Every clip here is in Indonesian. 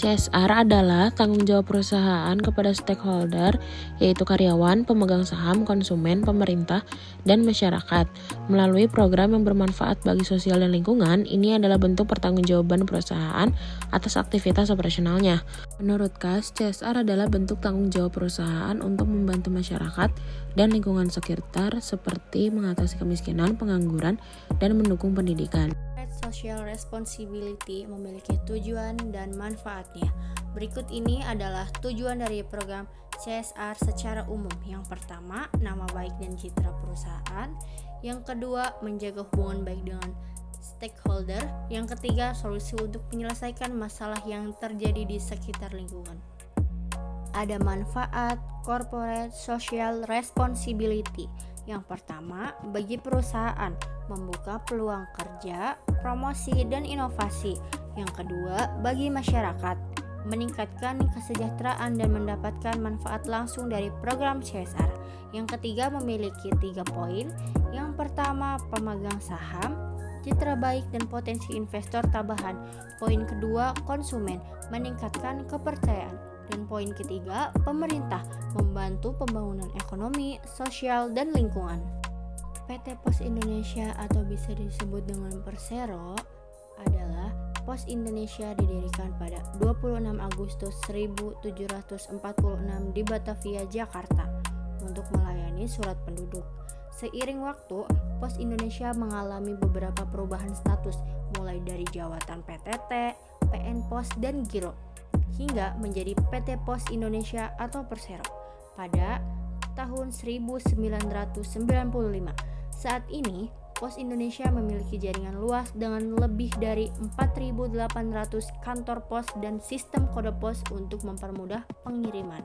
CSR adalah tanggung jawab perusahaan kepada stakeholder, yaitu karyawan, pemegang saham, konsumen, pemerintah, dan masyarakat. Melalui program yang bermanfaat bagi sosial dan lingkungan, ini adalah bentuk pertanggungjawaban perusahaan atas aktivitas operasionalnya. Menurut KAS, CSR adalah bentuk tanggung jawab perusahaan untuk membantu masyarakat dan lingkungan sekitar seperti mengatasi kemiskinan, pengangguran, dan mendukung pendidikan. Social responsibility memiliki tujuan dan manfaatnya. Berikut ini adalah tujuan dari program CSR secara umum. Yang pertama, nama baik dan citra perusahaan. Yang kedua, menjaga hubungan baik dengan stakeholder. Yang ketiga, solusi untuk menyelesaikan masalah yang terjadi di sekitar lingkungan. Ada manfaat corporate social responsibility. Yang pertama, bagi perusahaan, membuka peluang kerja, promosi, dan inovasi. Yang kedua, bagi masyarakat, meningkatkan kesejahteraan dan mendapatkan manfaat langsung dari program CSR. Yang ketiga, memiliki 3 poin. Yang pertama, pemegang saham, citra baik dan potensi investor tambahan. Poin kedua, konsumen, meningkatkan kepercayaan. Dan poin ketiga, pemerintah, membantu pembangunan ekonomi, sosial, dan lingkungan. PT Pos Indonesia atau bisa disebut dengan Persero adalah Pos Indonesia didirikan pada 26 Agustus 1746 di Batavia, Jakarta untuk melayani surat penduduk. Seiring waktu, Pos Indonesia mengalami beberapa perubahan status mulai dari jawatan PTT, PN Pos, dan Giro hingga menjadi PT Pos Indonesia atau Persero pada tahun 1995. Saat ini, Pos Indonesia memiliki jaringan luas dengan lebih dari 4.800 kantor pos dan sistem kode pos untuk mempermudah pengiriman,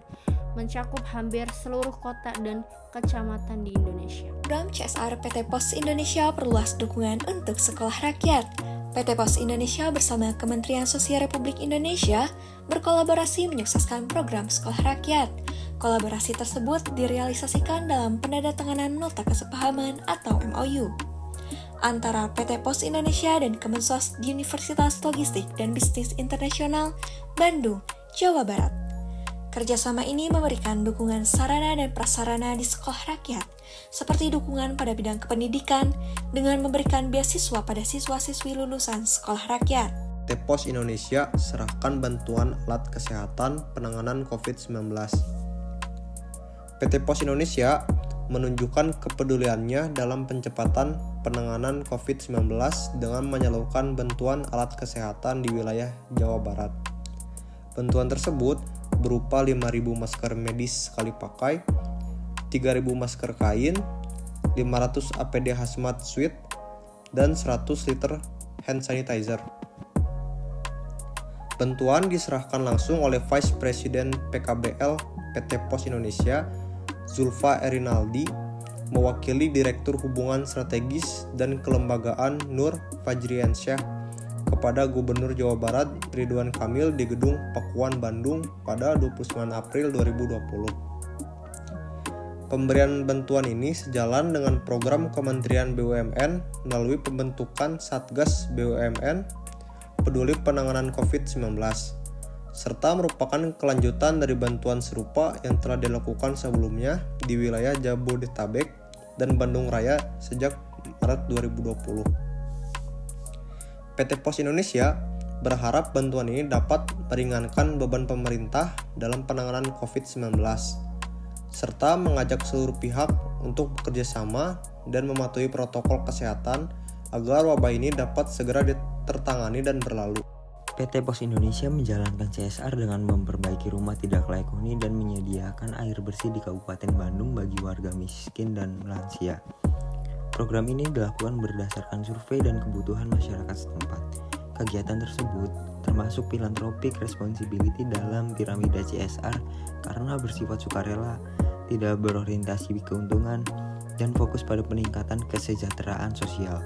mencakup hampir seluruh kota dan kecamatan di Indonesia. Program CSR PT Pos Indonesia perluas dukungan untuk sekolah rakyat. PT Pos Indonesia bersama Kementerian Sosial Republik Indonesia berkolaborasi menyukseskan program sekolah rakyat. Kolaborasi tersebut direalisasikan dalam penandatanganan nota kesepahaman atau MOU antara PT Pos Indonesia dan Kemensos Universitas Logistik dan Bisnis Internasional Bandung, Jawa Barat. Kerjasama ini memberikan dukungan sarana dan prasarana di sekolah rakyat, seperti dukungan pada bidang kependidikan dengan memberikan beasiswa pada siswa-siswi lulusan sekolah rakyat. PT Pos Indonesia serahkan bantuan alat kesehatan penanganan COVID-19. PT Pos Indonesia menunjukkan kepeduliannya dalam pencepatan penanganan COVID-19 dengan menyalurkan bantuan alat kesehatan di wilayah Jawa Barat. Bantuan tersebut berupa 5.000 masker medis sekali pakai, 3.000 masker kain, 500 APD hazmat suit, dan 100 liter hand sanitizer. Bantuan diserahkan langsung oleh Vice President PKBL PT Pos Indonesia, Zulfa Erinaldi, mewakili Direktur Hubungan Strategis dan Kelembagaan Nur Fajriansyah kepada Gubernur Jawa Barat Ridwan Kamil di Gedung Pakuan Bandung pada 29 April 2020. Pemberian bantuan ini sejalan dengan program Kementerian BUMN melalui pembentukan Satgas BUMN Peduli Penanganan COVID-19, serta merupakan kelanjutan dari bantuan serupa yang telah dilakukan sebelumnya di wilayah Jabodetabek dan Bandung Raya sejak Maret 2020. PT Pos Indonesia berharap bantuan ini dapat meringankan beban pemerintah dalam penanganan COVID-19, serta mengajak seluruh pihak untuk bekerja sama dan mematuhi protokol kesehatan agar wabah ini dapat segera tertangani dan berlalu. PT Pos Indonesia menjalankan CSR dengan memperbaiki rumah tidak layak huni dan menyediakan air bersih di Kabupaten Bandung bagi warga miskin dan lansia. Program ini dilakukan berdasarkan survei dan kebutuhan masyarakat setempat. Kegiatan tersebut termasuk philanthropic responsibility dalam piramida CSR karena bersifat sukarela, tidak berorientasi keuntungan, dan fokus pada peningkatan kesejahteraan sosial.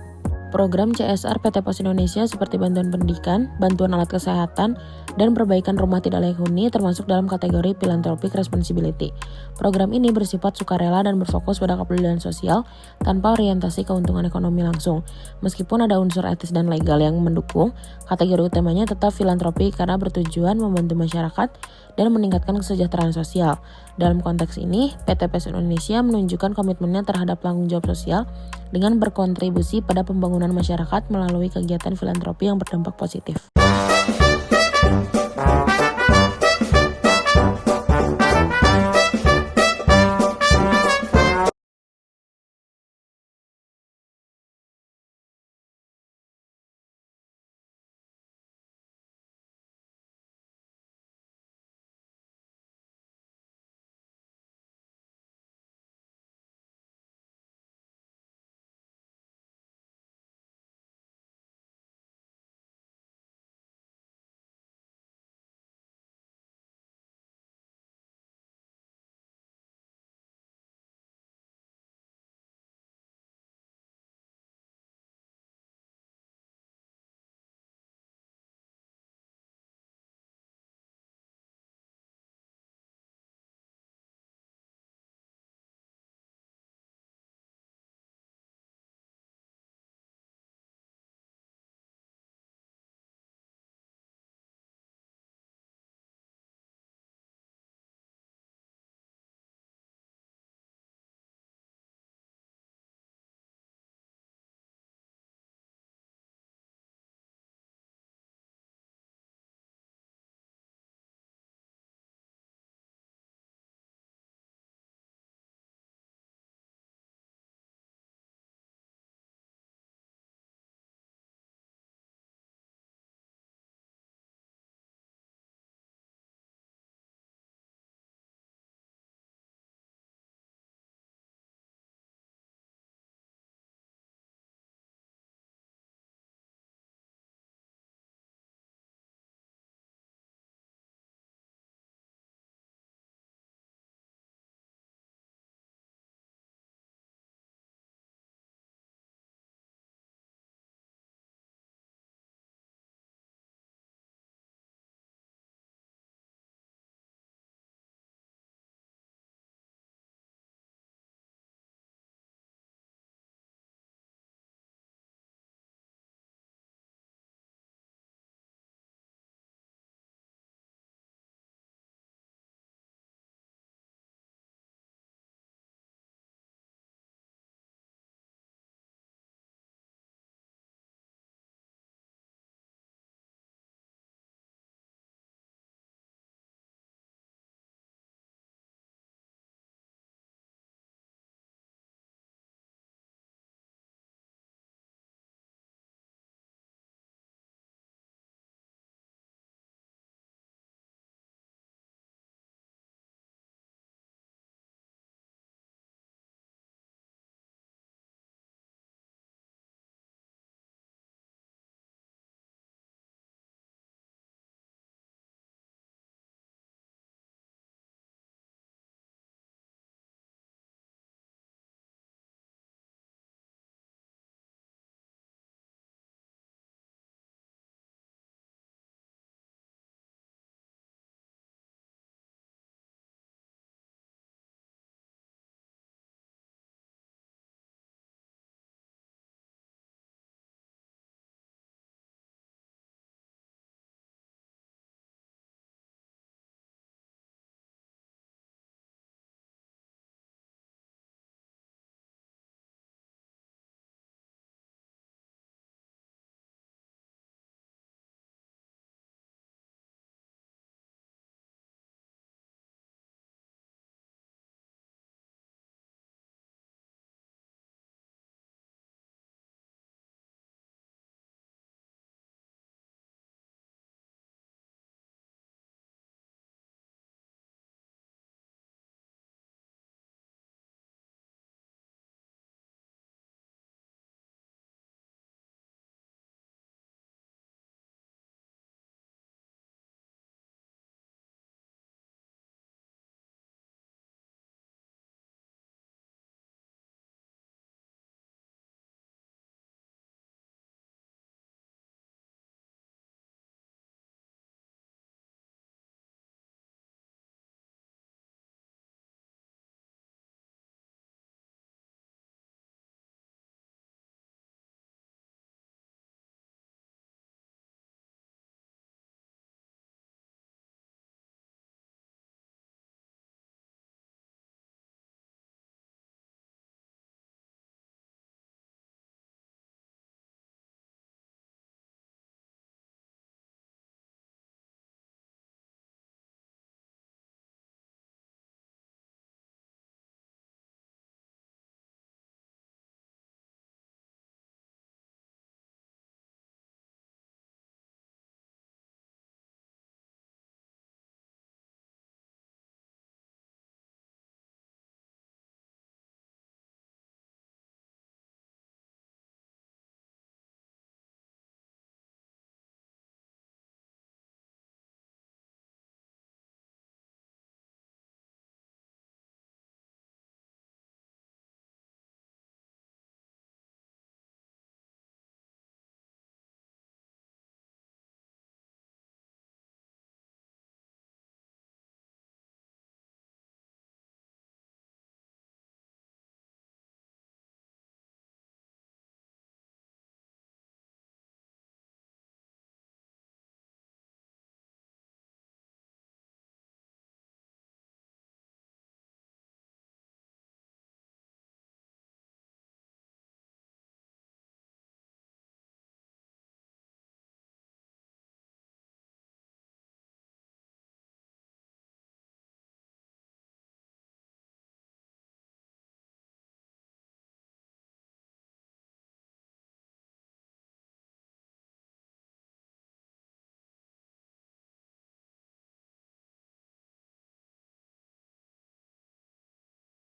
Program CSR PT Pos Indonesia seperti bantuan pendidikan, bantuan alat kesehatan, dan perbaikan rumah tidak layak huni termasuk dalam kategori philanthropic responsibility. Program ini bersifat sukarela dan berfokus pada kepedulian sosial tanpa orientasi keuntungan ekonomi langsung. Meskipun ada unsur etis dan legal yang mendukung, kategori utamanya tetap filantropi karena bertujuan membantu masyarakat dan meningkatkan kesejahteraan sosial. Dalam konteks ini, PT Pos Indonesia menunjukkan komitmennya terhadap tanggung jawab sosial dengan berkontribusi pada pembangunan masyarakat melalui kegiatan filantropi yang berdampak positif.